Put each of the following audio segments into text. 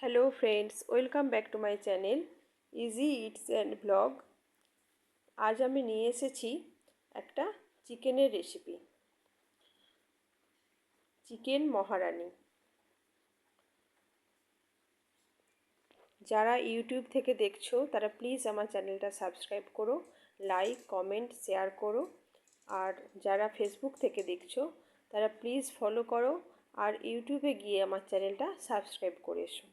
Hello friends, welcome back to my channel easy its and blog. আজ আমি নিয়ে এসেছি একটা চিকেনের রেসিপি, চিকেন মহারানি। যারা ইউটিউব থেকে দেখছো তারা প্লিজ আমার চ্যানেলটা সাবস্ক্রাইব করো, লাইক কমেন্ট শেয়ার করো। আর যারা ফেসবুক থেকে দেখছো তারা প্লিজ ফলো করো, আর ইউটিউবে গিয়ে আমার চ্যানেলটা সাবস্ক্রাইব করে এসো।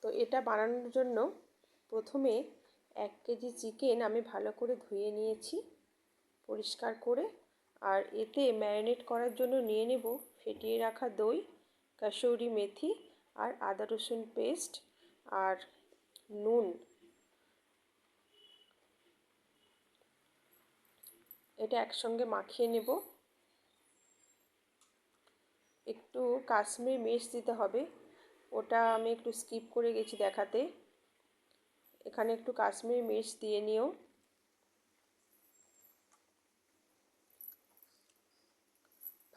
তো এটা বানানোর জন্য প্রথমে 1 কেজি চিকেন আমি ভালো করে ধুয়ে নিয়েছি পরিষ্কার করে। আর এতে ম্যারিনেট করার জন্য নিয়ে নেব ফেটিয়ে রাখা দই, কাসুরি মেথি, আর আদা রসুন পেস্ট, আর নুন। এটা একসঙ্গে মাখিয়ে নেব। একটু কাশ্মীরি মির্চ দিতে হবে, ওটা আমি একটু স্কিপ করে গেছি দেখাতে। এখানে একটু কাশ্মীরি মির্চ দিয়ে নিও।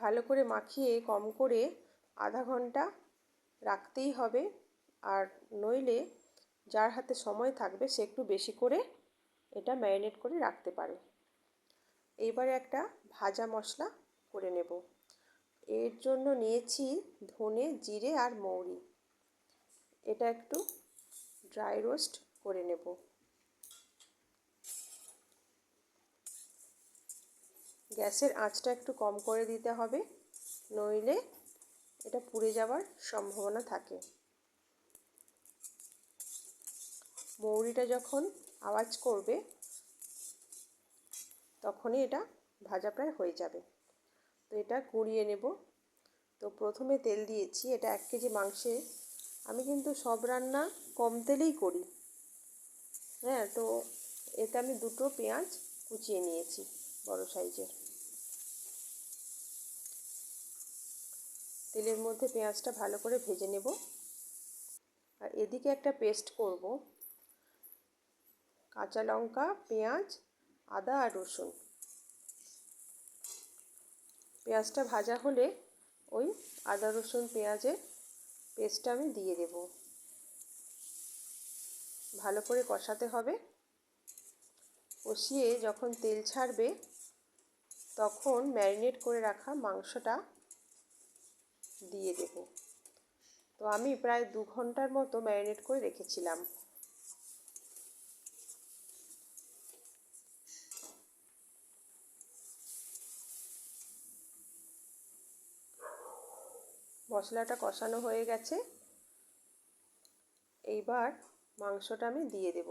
ভালো করে মাখিয়ে কম করে আধা ঘন্টা রাখতেই হবে। আর নইলে যার হাতে সময় থাকবে সে একটু বেশি করে এটা ম্যারিনেট করে রাখতে পারে। এইবারে একটা ভাজা মশলা করে নেব। এর জন্য নিয়েছি ধনে, জিরে আর মৌরি। এটা একটু ড্রাই রোস্ট করে নেব। গ্যাসের আঁচটা একটু কম করে দিতে হবে, নইলে এটা পুড়ে যাওয়ার সম্ভাবনা থাকে। মৌরিটা যখন আওয়াজ করবে তখনই এটা ভাজা প্রায় হয়ে যাবে। তো এটা গুঁড়িয়ে নেব। তো প্রথমে তেল দিয়েছি, এটা 1 কেজি মাংসে আমি কিন্তু সব রান্না কম তেলেই করি। হ্যাঁ, তো এতে আমি 2টো পেঁয়াজ কুচিয়ে নিয়েছি বড় সাইজের। তেলের মধ্যে পেঁয়াজটা ভালো করে ভেজে নেব। আর এদিকে একটা পেস্ট করব, কাঁচা লঙ্কা, পেঁয়াজ, আদা আর রসুন। পেঁয়াজটা ভাজা হলে ওই আদা রসুন পেঁয়াজের পেস্টটা আমি দিয়ে দেব। ভালো করে কষাতে হবে। কষিয়ে যখন তেল ছাড়বে তখন ম্যারিনেট করে রাখা মাংসটা দিয়ে দেব। তো আমি প্রায় 2 ঘন্টার মতো ম্যারিনেট করে রেখেছিলাম। মশলাটা কষানো হয়ে গেছে। এইবার মাংসটা আমি দিয়ে দেব।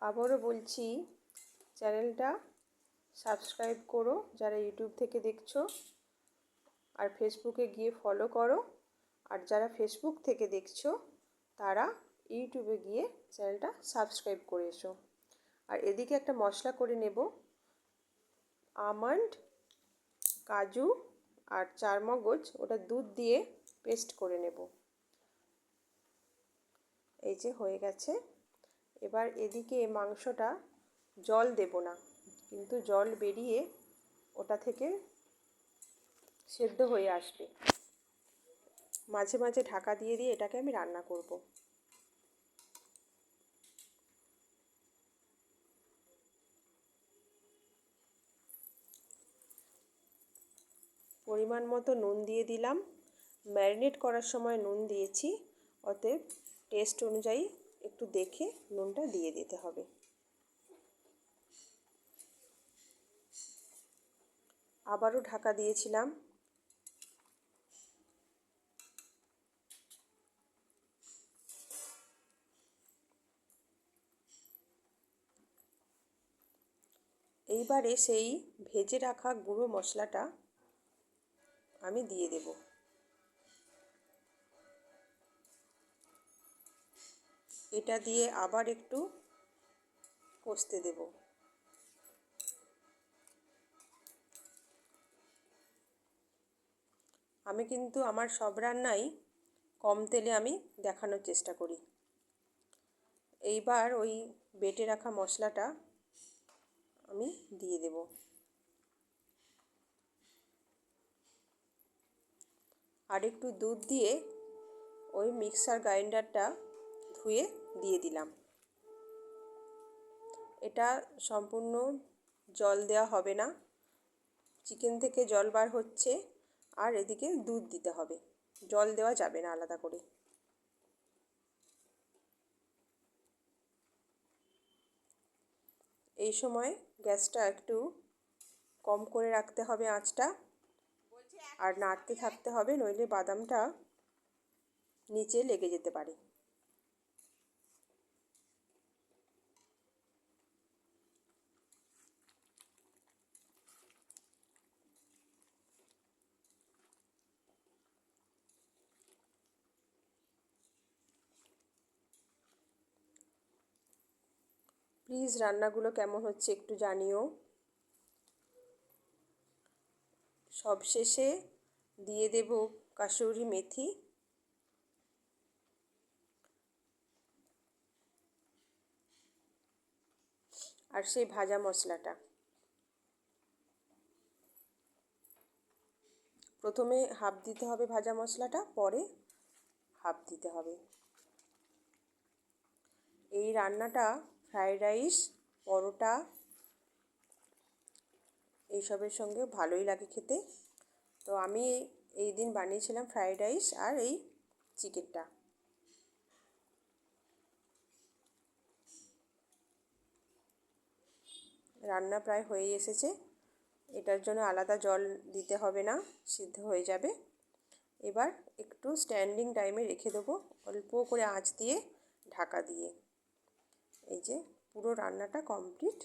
আবারও বলছি, চ্যানেলটা সাবস্ক্রাইব করো যারা ইউটিউব থেকে দেখছো, আর ফেসবুকে গিয়ে ফলো করো। আর যারা ফেসবুক থেকে দেখছো তারা ইউটিউবে গিয়ে চ্যানেলটা সাবস্ক্রাইব করে এসো। আর এদিকে একটা মশলা করে নেব, আমন্ড, কাজু আর চারমগজ, ওটা দুধ দিয়ে পেস্ট করে নেব। এই যে হয়ে গেছে। এবার এদিকে মাংসটা জল দেব না, কিন্তু জল বেরিয়ে ওটা থেকে সেদ্ধ হয়ে আসবে। মাঝে মাঝে ঢাকা দিয়ে দিয়ে এটাকে আমি রান্না করব। পরিমাণ মতো নুন দিয়ে দিলাম। ম্যারিনেট করার সময় নুন দিয়েছি, অতএব টেস্ট অনুযায়ী একটু দেখে নুনটা দিয়ে দিতে হবে। আবারও ঢাকা দিয়েছিলাম। এইবারে সেই ভেজে রাখা গুঁড়ো মশলাটা আমি দিয়ে দেব। এটা দিয়ে আবার একটু কষতে দেব। আমি কিন্তু আমার সব রান্নাই কম তেলে আমি দেখানোর চেষ্টা করি। এইবার ওই বেটে রাখা মশলাটা আমি দিয়ে দেব। আর একটু দুধ দিয়ে ওই মিক্সার গ্রাইন্ডারটা ধুয়ে দিয়ে দিলাম। এটা সম্পূর্ণ জল দেওয়া হবে না, চিকেন থেকে জল বার হচ্ছে আর এদিকে দুধ দিতে হবে, জল দেওয়া যাবে না আলাদা করে। এই সময় গ্যাসটা একটু কম করে রাখতে হবে আঁচটা, আর নাড়তে থাকতে হবে, নইলে বাদামটা নিচে লেগে যেতে পারে। প্লিজ রান্নাগুলো কেমন হচ্ছে একটু জানিও। সবশেষে দিয়ে দেব কাসুরি মেথি, আর সেই ভাজা মশলাটা। প্রথমে হাফ দিতে হবে ভাজা মশলাটা, পরে হাফ দিতে হবে। এই রান্নাটা ফ্রাইড রাইস, পরোটা এইসবের সঙ্গে ভালোই লাগে খেতে। তো আমি এই দিন বানিয়েছিলাম ফ্রাইড রাইস আর এই চিকেনটা। রান্না প্রায় হয়ে এসেছে, এটার জন্য আলাদা জল দিতে হবে না, সিদ্ধ হয়ে যাবে। এবার একটু স্ট্যান্ডিং টাইমে রেখে দেবো, অল্প করে আঁচ দিয়ে ঢাকা দিয়ে। এই যে পুরো রান্নাটা কমপ্লিট।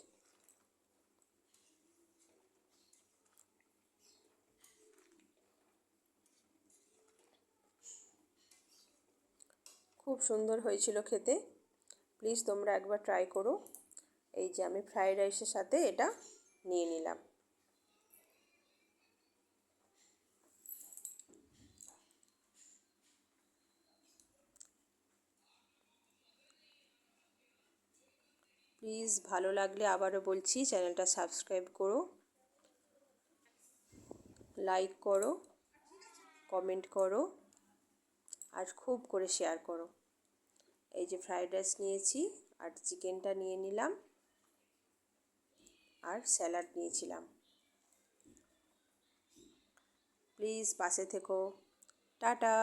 খুব সুন্দর হয়েছিল খেতে, প্লিজ তোমরা একবার ট্রাই করো। এই যে আমি ফ্রাইড রাইসের সাথে এটা নিয়ে নিলাম। প্লিজ ভালো লাগলে আবারও বলছি চ্যানেলটা সাবস্ক্রাইব করো, লাইক করো, কমেন্ট করো, আর খুব করে শেয়ার করো। এই যে ফ্রাইড রাইস নিয়েছি, আর চিকেনটা নিয়ে নিলাম, আর স্যালাড নিয়েছিলাম। প্লিজ পাশে থেকো। টাটা।